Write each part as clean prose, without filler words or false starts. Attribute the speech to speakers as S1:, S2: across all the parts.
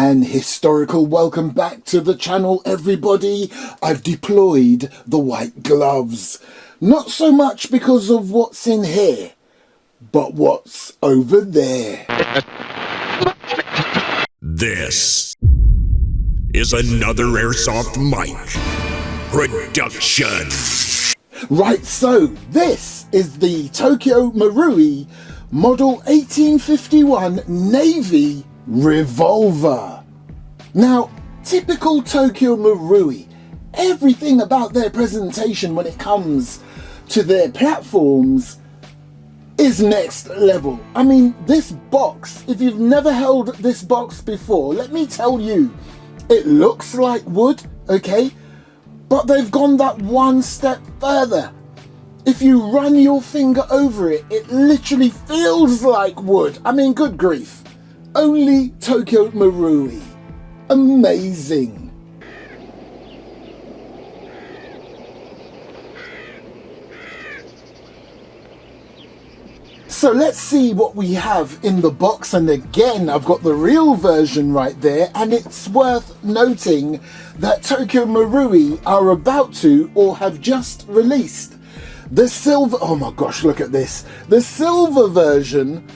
S1: And historical welcome back to the channel, everybody. I've deployed the white gloves. Not so much because of what's in here, but what's over there.
S2: This is another Airsoft Mike production.
S1: Right, so this is the Tokyo Marui Model 1851 Navy Revolver. Now, typical Tokyo Marui, everything about their presentation when it comes to their platforms is next level. I mean, this box, if you've never held this box before, let me tell you, it looks like wood, okay? But they've gone that one step further. If you run your finger over it, it literally feels like wood. I mean, good grief. Only Tokyo Marui. Amazing. So let's see what we have in the box, and again I've got the real version right there, and it's worth noting that Tokyo Marui are about to or have just released the silver, oh my gosh, look at this, the silver version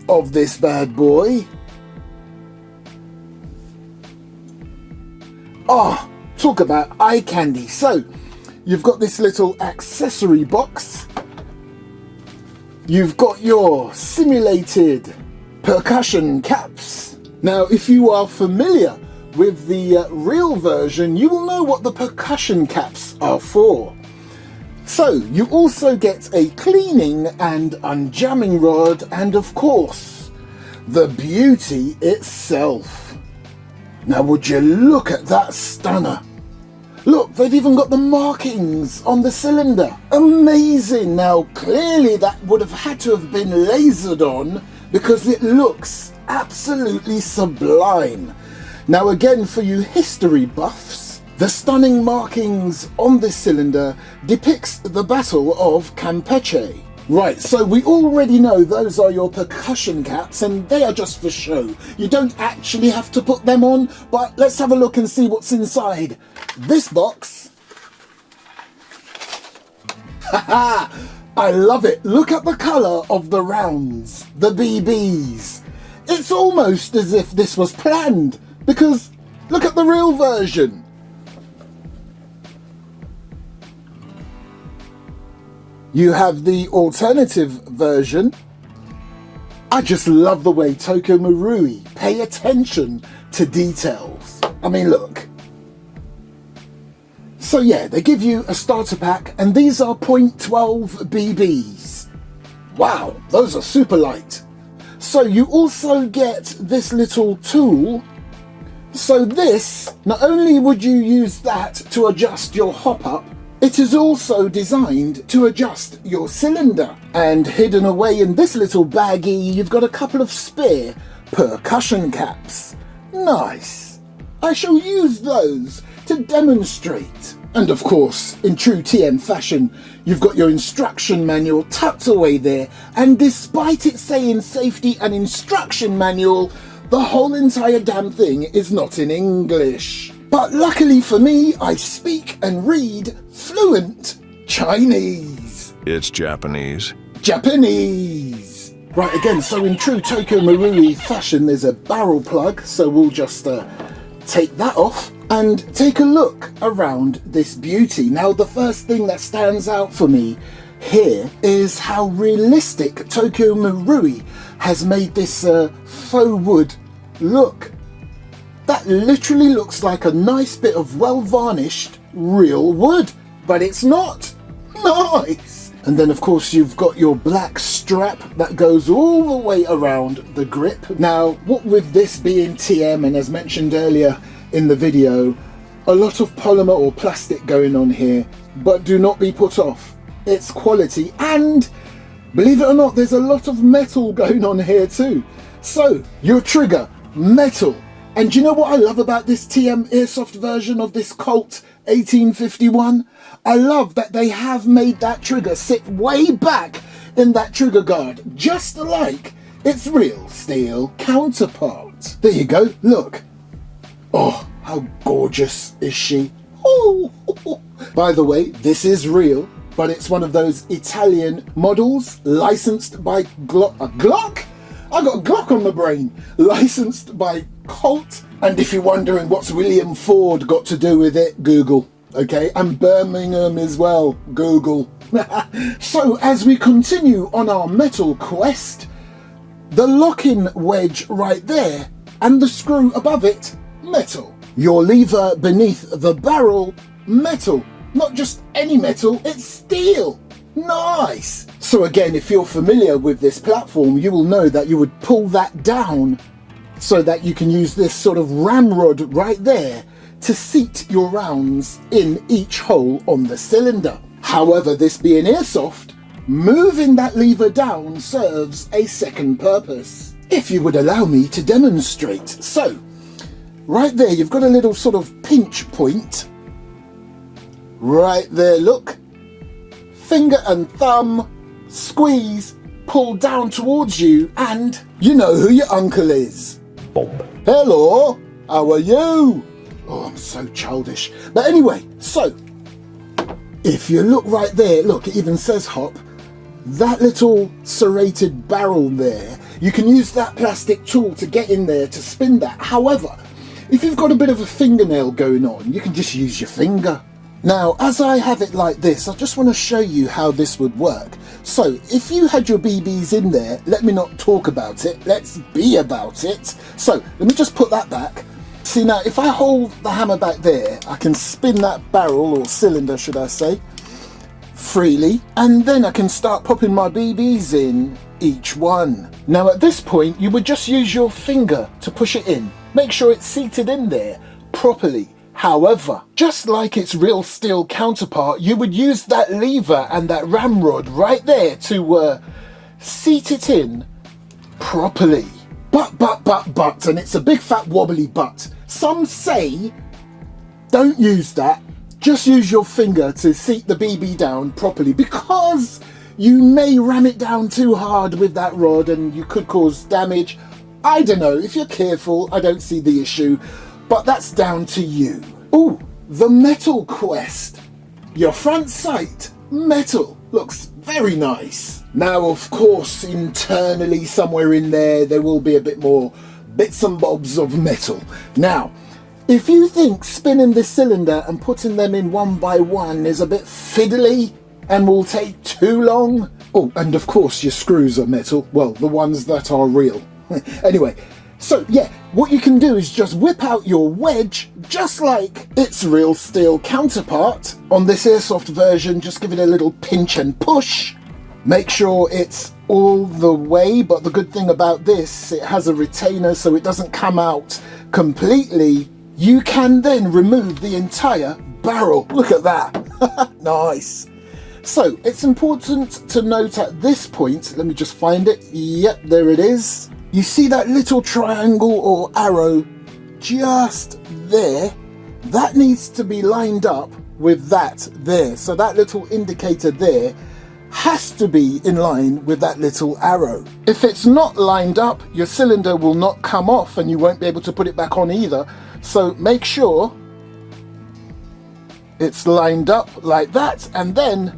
S1: of this bad boy. Oh, talk about eye candy. So you've got this little accessory box. You've got your simulated percussion caps. Now, if you are familiar with the real version, you will know what the percussion caps are for. So, you also get a cleaning and unjamming rod, and of course, the beauty itself. Now, would you look at that stunner? Look, they've even got the markings on the cylinder. Amazing. Now, clearly that would have had to have been lasered on because it looks absolutely sublime. Now, again, for you history buffs, the stunning markings on this cylinder depicts the Battle of Campeche. Right, so we already know those are your percussion caps and they are just for show. You don't actually have to put them on, but let's have a look and see what's inside this box. Haha, I love it. Look at the colour of the rounds, the BBs. It's almost as if this was planned, because look at the real version. You have the alternative version. I just love the way Tokyo Marui pay attention to details. I mean, look. So yeah, they give you a starter pack, and these are .12 BBs. Wow, those are super light. So you also get this little tool. So this, not only would you use that to adjust your hop up, it is also designed to adjust your cylinder. And hidden away in this little baggie, you've got a couple of spare percussion caps. Nice. I shall use those to demonstrate. And of course, in true TM fashion, you've got your instruction manual tucked away there. And despite it saying safety and instruction manual, the whole entire damn thing is not in English. But luckily for me, I speak and read fluent Chinese.
S2: It's Japanese.
S1: Japanese. Right, again, so in true Tokyo Marui fashion, there's a barrel plug, so we'll just take that off and take a look around this beauty. Now, the first thing that stands out for me here is how realistic Tokyo Marui has made this faux wood look. That literally looks like a nice bit of well-varnished real wood, but it's not. Nice! And then of course you've got your black strap that goes all the way around the grip. Now, what with this being TM, and as mentioned earlier in the video, a lot of polymer or plastic going on here, but do not be put off. It's quality, and believe it or not, there's a lot of metal going on here too. So, your trigger, metal. And do you know what I love about this TM Airsoft version of this Colt 1851? I love that they have made that trigger sit way back in that trigger guard, just like its real steel counterpart. There you go, look. Oh, how gorgeous is she? Oh, by the way, this is real, but it's one of those Italian models licensed by Glock. A Glock? I got a Glock on my brain. Licensed by Colt. And if you're wondering what's William Ford got to do with it, Google. Okay, and Birmingham as well, Google. So as we continue on our metal quest, the lock-in wedge right there and the screw above it, metal. Your lever beneath the barrel, metal. Not just any metal, it's steel. Nice. So again, if you're familiar with this platform, you will know that you would pull that down so that you can use this sort of ramrod right there to seat your rounds in each hole on the cylinder. However, this being airsoft, moving that lever down serves a second purpose. If you would allow me to demonstrate. So, right there, you've got a little sort of pinch point. Right there, look. Finger and thumb, squeeze, pull down towards you, and you know who your uncle is.
S3: Bob.
S1: Hello, how are you? Oh, I'm so childish. But anyway, so, if you look right there, look, it even says hop. That little serrated barrel there, you can use that plastic tool to get in there to spin that. However, if you've got a bit of a fingernail going on, you can just use your finger. Now, as I have it like this, I just want to show you how this would work. So, if you had your BBs in there, let me not talk about it, let's be about it. So, let me just put that back. See now, if I hold the hammer back there, I can spin that barrel, or cylinder should I say, freely, and then I can start popping my BBs in each one. Now at this point, you would just use your finger to push it in. Make sure it's seated in there properly. However, just like its real steel counterpart, you would use that lever and that ramrod right there to seat it in properly. But, and it's a big fat wobbly but. Some say, don't use that. Just use your finger to seat the BB down properly, because you may ram it down too hard with that rod and you could cause damage. I don't know, if you're careful, I don't see the issue, but that's down to you. Ooh, the metal quest. Your front sight, metal, looks very nice. Now, of course, internally somewhere in there will be a bit more bits and bobs of metal. Now, if you think spinning this cylinder and putting them in one by one is a bit fiddly and will take too long, oh, and of course your screws are metal, well, the ones that are real. Anyway, so yeah, what you can do is just whip out your wedge, just like its real steel counterpart. On this airsoft version, just give it a little pinch and push. Make sure it's all the way, but the good thing about this, it has a retainer so it doesn't come out completely. You can then remove the entire barrel. Look at that. Nice. So it's important to note at this point, let me just find it. Yep, there it is. You see that little triangle or arrow just there? That needs to be lined up with that there. So that little indicator there has to be in line with that little arrow. If it's not lined up, your cylinder will not come off and you won't be able to put it back on either. So make sure it's lined up like that, and then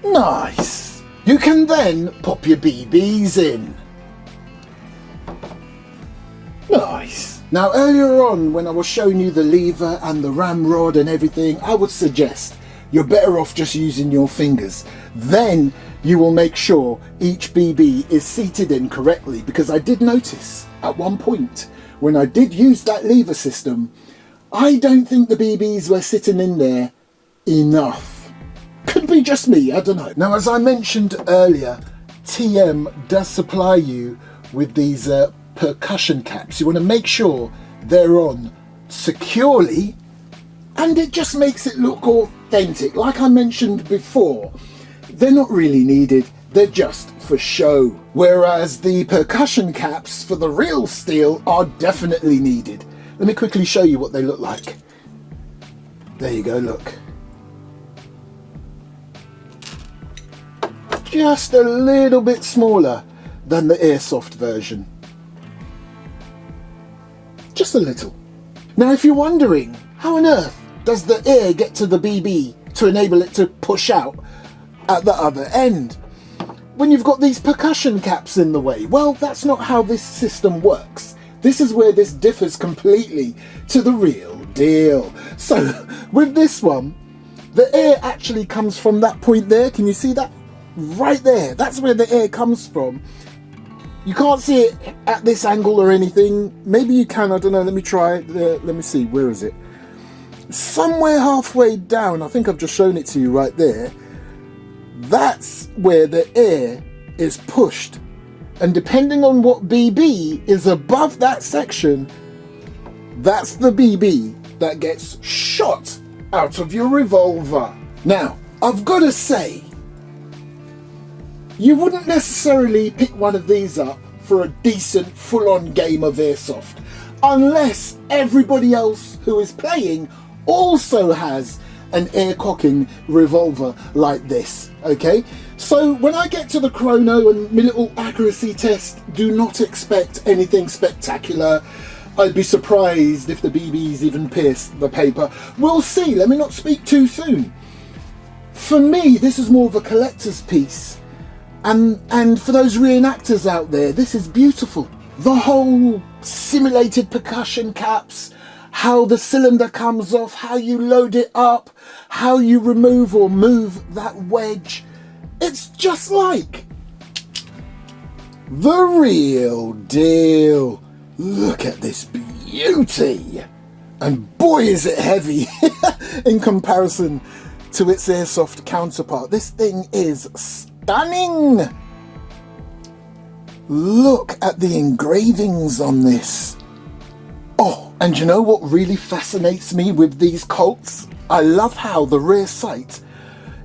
S1: nice. You can then pop your BBs in. Nice. Now earlier on when I was showing you the lever and the ramrod and everything, I would suggest you're better off just using your fingers. Then you will make sure each BB is seated in correctly, because I did notice at one point when I did use that lever system, I don't think the BBs were sitting in there enough. Could be just me, I don't know. Now, as I mentioned earlier, TM does supply you with these percussion caps. You want to make sure they're on securely, and it just makes it look authentic. Like I mentioned before, they're not really needed, they're just for show. Whereas the percussion caps for the real steel are definitely needed. Let me quickly show you what they look like. There you go, look. Just a little bit smaller than the airsoft version. just a little. Now if you're wondering, how on earth does the air get to the BB to enable it to push out at the other end when you've got these percussion caps in the way? Well, that's not how this system works. This is where this differs completely to the real deal. So with this one, the air actually comes from that point there. Can you see that? Right there. That's where the air comes from. You can't see it at this angle or anything. Maybe you can, I don't know. Let me try. Let me see. Where is it? Somewhere halfway down. I think I've just shown it to you right there. That's where the air is pushed. And depending on what BB is above that section, that's the BB that gets shot out of your revolver. Now, I've got to say, you wouldn't necessarily pick one of these up for a decent full-on game of Airsoft unless everybody else who is playing also has an air cocking revolver like this, okay? So when I get to the chrono and my little accuracy test, do not expect anything spectacular. I'd be surprised if the BBs even pierce the paper. We'll see, let me not speak too soon. For me, this is more of a collector's piece. And for those reenactors out there, this is beautiful. The whole simulated percussion caps, how the cylinder comes off, how you load it up, how you remove or move that wedge. It's just like the real deal. Look at this beauty. And boy is it heavy in comparison to its Airsoft counterpart. This thing is stunning. Look at the engravings on this. Oh, and you know what really fascinates me with these Colts? I love how the rear sight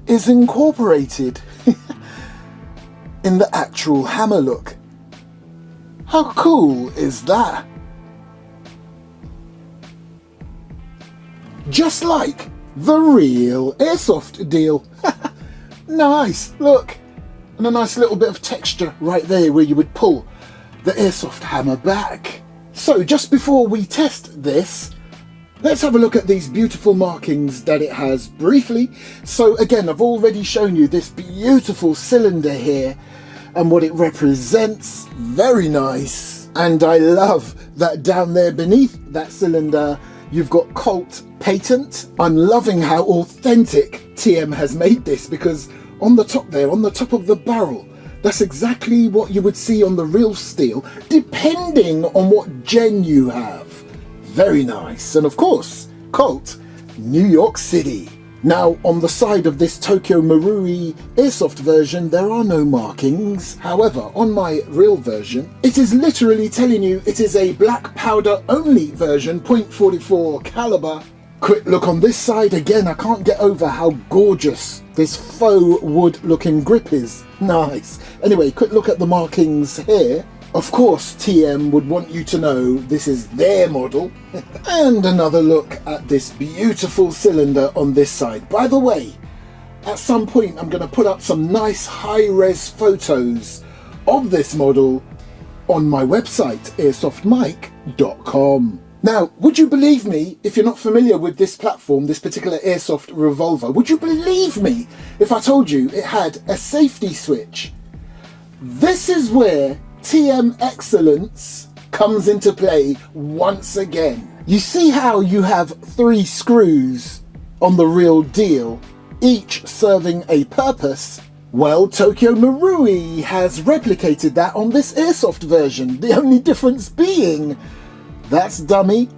S1: is incorporated in the actual hammer look. How cool is that? Just like the real Airsoft deal. Nice, look. And a nice little bit of texture right there where you would pull the Airsoft hammer back. So just before we test this, let's have a look at these beautiful markings that it has briefly. So again, I've already shown you this beautiful cylinder here and what it represents. Very nice. And I love that down there beneath that cylinder, you've got Colt Patent. I'm loving how authentic TM has made this, because on the top there, on the top of the barrel, that's exactly what you would see on the real steel, depending on what gen you have. Very nice. And of course, Colt, New York City. Now, on the side of this Tokyo Marui Airsoft version, there are no markings. However, on my real version, it is literally telling you it is a black powder only version, .44 caliber. Quick look on this side. Again, I can't get over how gorgeous this faux wood looking grip is. Nice. Anyway, quick look at the markings here. Of course, TM would want you to know this is their model. And another look at this beautiful cylinder on this side. By the way, at some point I'm going to put up some nice high-res photos of this model on my website, airsoftmike.com. Now, would you believe me, if you're not familiar with this platform, this particular Airsoft revolver, would you believe me if I told you it had a safety switch? This is where TM excellence comes into play once again. You see how you have 3 screws on the real deal, each serving a purpose? Well, Tokyo Marui has replicated that on this Airsoft version. The only difference being, that's dummy,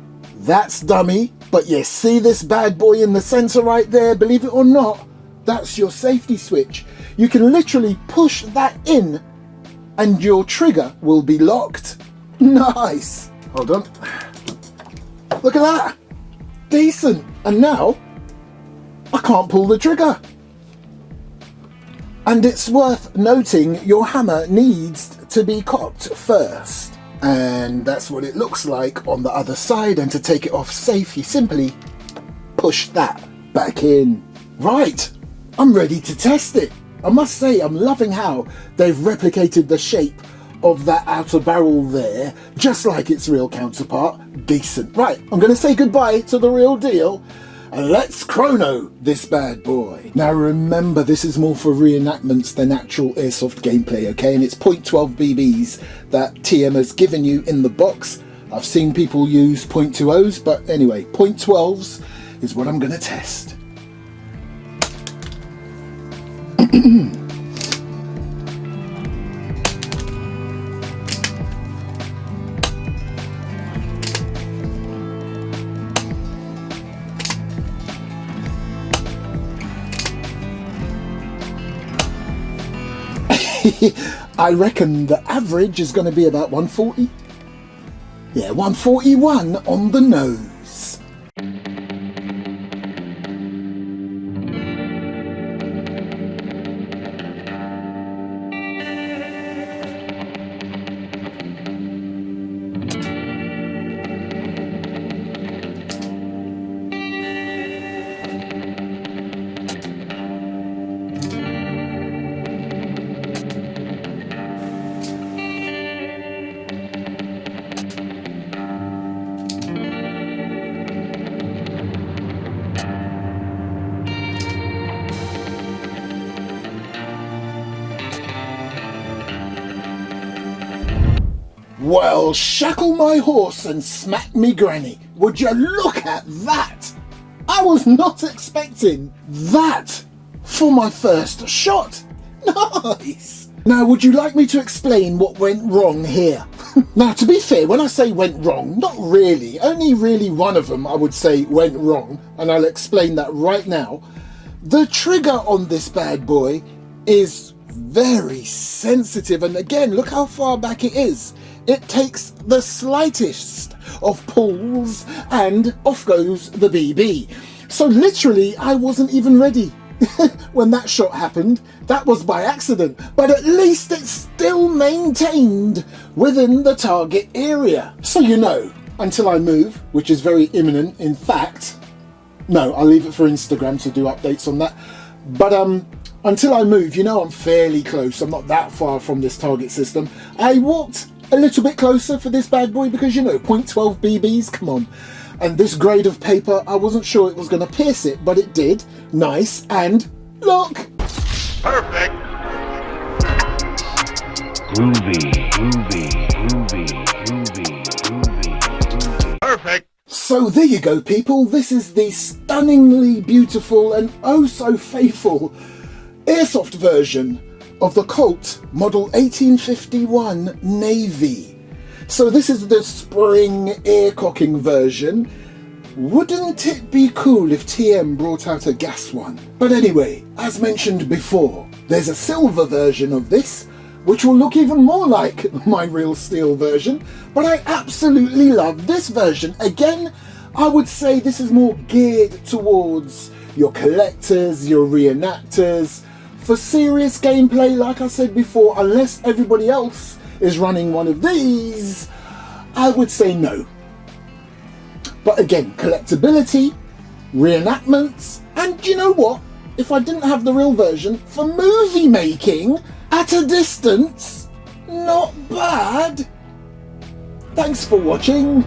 S1: but you see this bad boy in the center right there? Believe it or not, that's your safety switch. You can literally push that in and your trigger will be locked. Nice. Hold on. Look at that. Decent. And now I can't pull the trigger. And it's worth noting your hammer needs to be cocked first. And that's what it looks like on the other side. And to take it off safe, you simply push that back in. Right. I'm ready to test it. I must say, I'm loving how they've replicated the shape of that outer barrel there, just like its real counterpart. Decent. Right, I'm going to say goodbye to the real deal. And let's chrono this bad boy. Now remember, this is more for reenactments than actual airsoft gameplay, okay? And it's .12 BBs that TM has given you in the box. I've seen people use .20s, but anyway, .12s is what I'm going to test. I reckon the average is going to be about 140. Yeah, 141 on the nose. Well, shackle my horse and smack me granny. Would you look at that? I was not expecting that for my first shot. Nice. Now, would you like me to explain what went wrong here? Now, to be fair, when I say went wrong, not really. Only really one of them I would say went wrong, and I'll explain that right now. The trigger on this bad boy is very sensitive, and again, look how far back it is. It takes the slightest of pulls and off goes the BB. So literally, I wasn't even ready when that shot happened. That was by accident, but at least it's still maintained within the target area. So you know, until I move, which is very imminent, in fact, no, I'll leave it for Instagram to do updates on that. But until I move, you know, I'm fairly close. I'm not that far from this target system. I walked a little bit closer for this bad boy because, you know, .12 BBs, come on. And this grade of paper, I wasn't sure it was going to pierce it, but it did. Nice, and look!
S2: Perfect.
S3: Groovy, groovy, groovy, groovy, groovy, groovy.
S2: Perfect.
S1: So there you go, people. This is the stunningly beautiful and oh so faithful airsoft version of the Colt model 1851 Navy. So this is the spring air cocking version. Wouldn't it be cool if TM brought out a gas one? But anyway, as mentioned before, there's a silver version of this, which will look even more like my real steel version, but I absolutely love this version. Again, I would say this is more geared towards your collectors, your reenactors. For serious gameplay, like I said before, unless everybody else is running one of these, I would say no. But again, collectability, reenactments, and you know what? If I didn't have the real version, for movie making, at a distance, not bad. Thanks for watching.